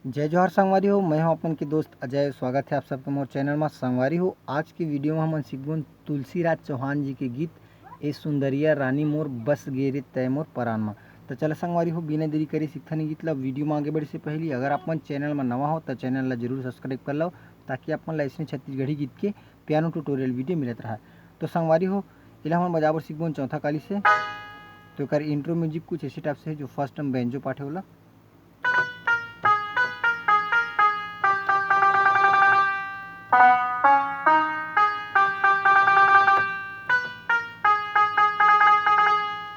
जय जोहार संगवारी हो। मैं हूं अपन के दोस्त अजय। स्वागत है आप सबका मोर चैनल में। संगवारी हो, आज की वीडियो में हम सीखबोन तुलसीराज चौहान जी के गीत ए सुंदरिया रानी मोर बस गेरे तय मोर परान में। तो चल संगवारी हो, बिना देरी करे सीखथन गीत ला। वीडियो में आगे बढ़े से पहले अगर अपन चैनल में नवा हो तो चैनल ला जरूर सब्सक्राइब कर लो, ताकि अपन ला ऐसे छत्तीसगढ़ी गीत के पियानो ट्यूटोरियल वीडियो मिलत रहा। तो संगवारी हो, इला हम बजाबर सीखबोन चौथा काली से। तो कर इंट्रो म्यूजिक कुछ ऐसे टाइप से है, जो फर्स्ट हम बेंजो पाठ होला।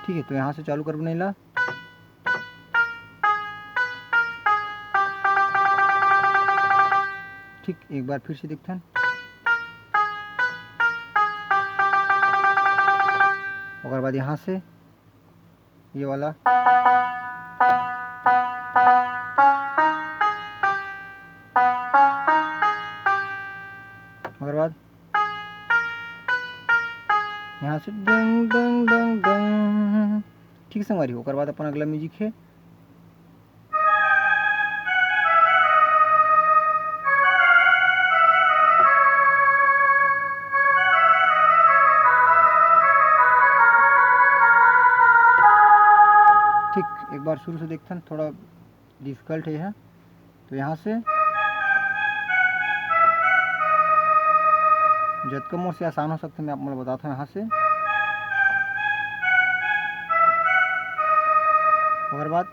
ठीक है, तो यहाँ से चालू कर बनेला। ठीक, एक बार फिर से देखते हैं। और बाद यहाँ से ये वाला, और बाद यहाँ से डंग डंग डंग डंग। ठीक संगवारी, ओकर बाद अपन अगला म्यूजिक है। ठीक, एक बार शुरू से देखते हैं, थोड़ा डिफिकल्ट है। तो यहाँ से जतका मोर से आसान हो सकता है मैं आप लोग बताता हूँ। यहाँ से और बाद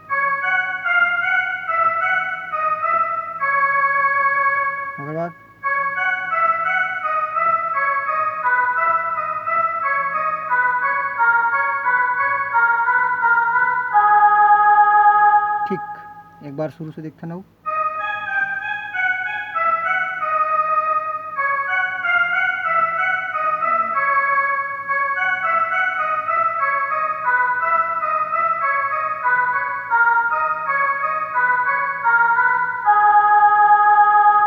ठीक, एक बार शुरू से देखते ना।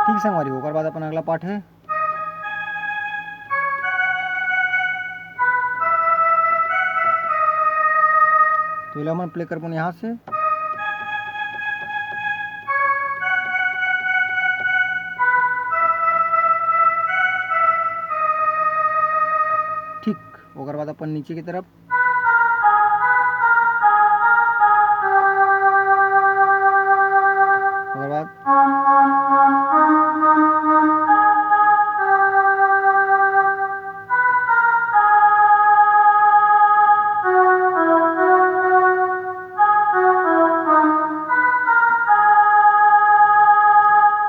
ठीक संगवारी, ओकर बाद अपन अगला पाठ है। तो इला मन प्ले करबो यहाँ से। ठीक, ओकर बाद अपन नीचे की तरफ। ओकर बाद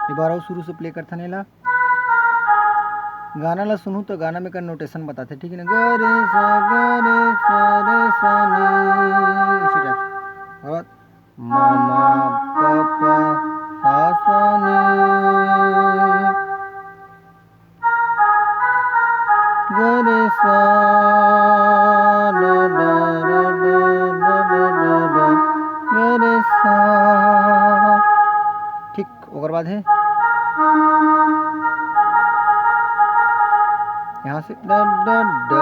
एक बार और शुरू से प्ले करथा नेला। गाना ला सुनू तो गाना में का नोटेशन बताते, ठीक है ना। ग रे सा रे सा नी, इसी टाइप। और मा मा पा पा सा नी, ग रे सा ला ला ला ला ला ला ला, ग रे सा। ठीक, ओकर बाद है यहाँ से डा डा डा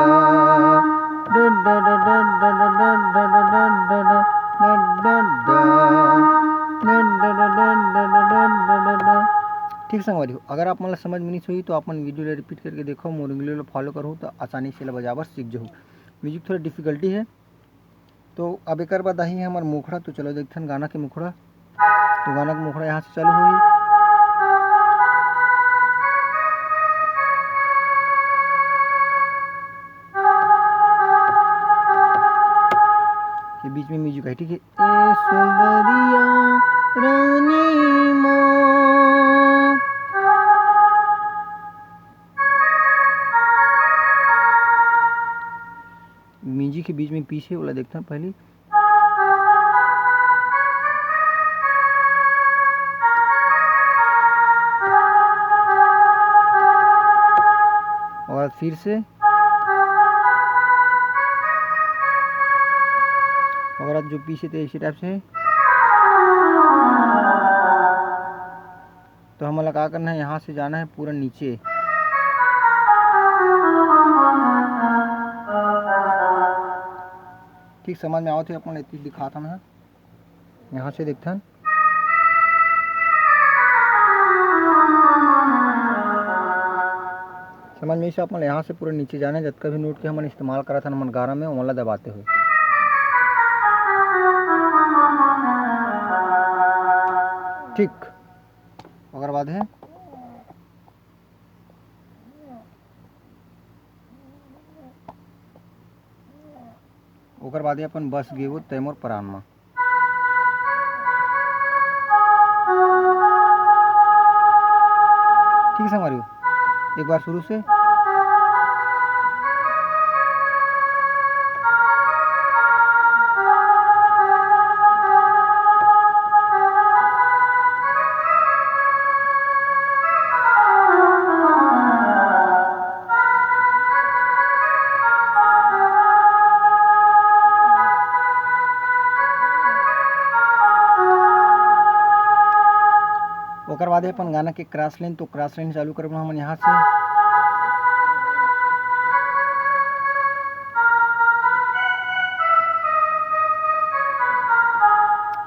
डा डा डा डा डा डा डा डा डा डा डा डा डा। ठीक संगवारी हो, अगर आप मतलब समझ में नहीं हुई तो अपन वीडियो ले रिपीट करके देखो, मोर वीडियो लो फॉलो करो तो आसानी से बजाबर सीख जाओ। म्यूजिक थोड़ा डिफिकल्टी है। तो अब एक बाद आई है हमारा मुखड़ा। तो चलो देखते हैं गाना के मुखड़ा। तो गाना का मुखड़ा यहाँ से चालू हुई। के बीच में म्यूजिक है, ठीक है। ए सुंदरिया रानी मोर, म्यूजिक के बीच में पीछे वाला देखता हूँ पहले। और फिर से, और जो पीछे थे इसी टाइप से। तो हमें क्या करना है, यहाँ से जाना है पूरा नीचे। ठीक समझ में आओ थे अपन इतनी दिखा था मैं। यहाँ से देखते हैं। समझ में इसे अपन यहाँ से पूरा नीचे जाने जतका भी नोट के हमन इस्तेमाल करा था हमन गारा में ओला दबाते हुए। ठीक, ओकर बाद है ओकर बाद अपन बस गेबो तैमोर परान में। ठीक है संगवारी, एक बार शुरू से। ओकर बाद अपन गाना के क्रॉस लाइन, तो क्रॉस लाइन चालू करब हमन यहाँ से।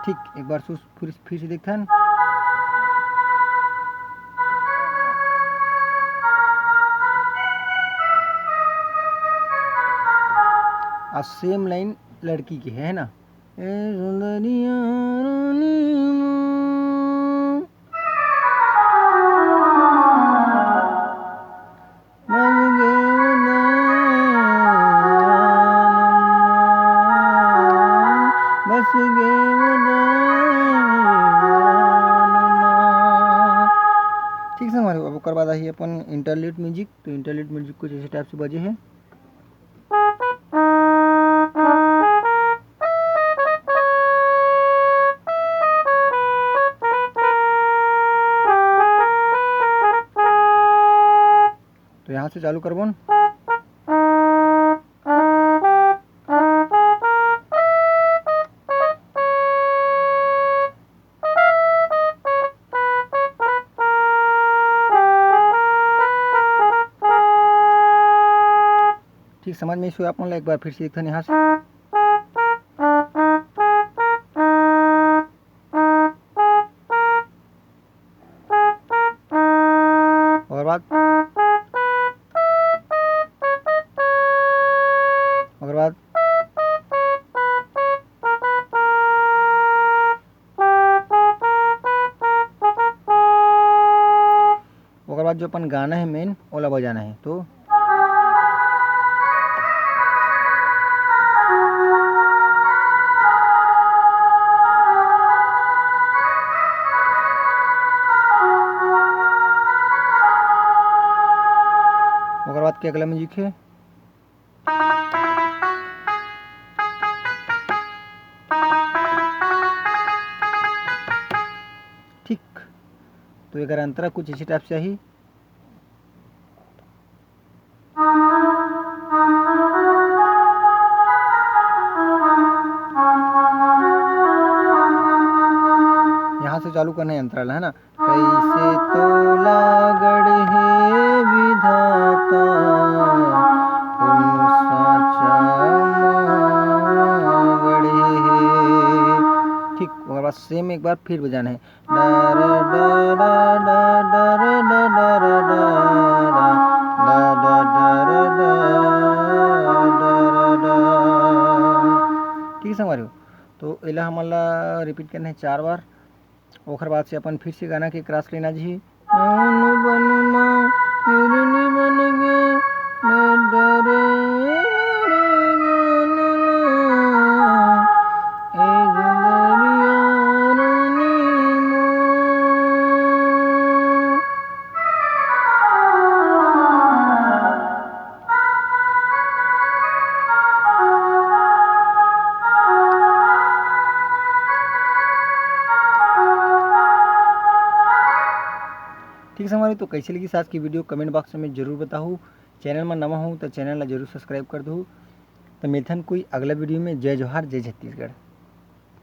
ठीक, एक बार फिर से देखथन। और सेम लाइन लड़की की है ना, ए सुंदरिया रानी बस गे। ठीक है हमारे, अब ओकर बाद आई अपन इंटरलूड म्यूजिक। तो इंटरलूड म्यूजिक कुछ ऐसे टाइप से बजे है। तो यहाँ से चालू करबोन। ठीक, समझ में इसे आप एक बार फिर से देखते हैं यहाँ से। और बाद ओकर बाद जो अपन गाना है मेन ओला बजाना है। तो ओकर बाद के अगला म्यूजिक है ठीक। तो अगर अंतरा कुछ इसी टाइप से ही यहाँ से चालू करना है अंतराल, है ना। कैसे तोला गढ़ है विधाता ठीक। और बाद सेम एक बार फिर बजाना है। ठीक है हमारे, तो एला हमला रिपीट करना है 4 बार। ओकर बाद से अपन फिर से गाना के क्रॉस लेना जी। ठीक है हमारी, तो कैसे लगी आज की वीडियो कमेंट बॉक्स में जरूर बताओ। चैनल में नवा हूँ तो चैनल ला जरूर सब्सक्राइब कर दो। तो मिलथन कोई अगला वीडियो में। जय जोहार, जय छत्तीसगढ़।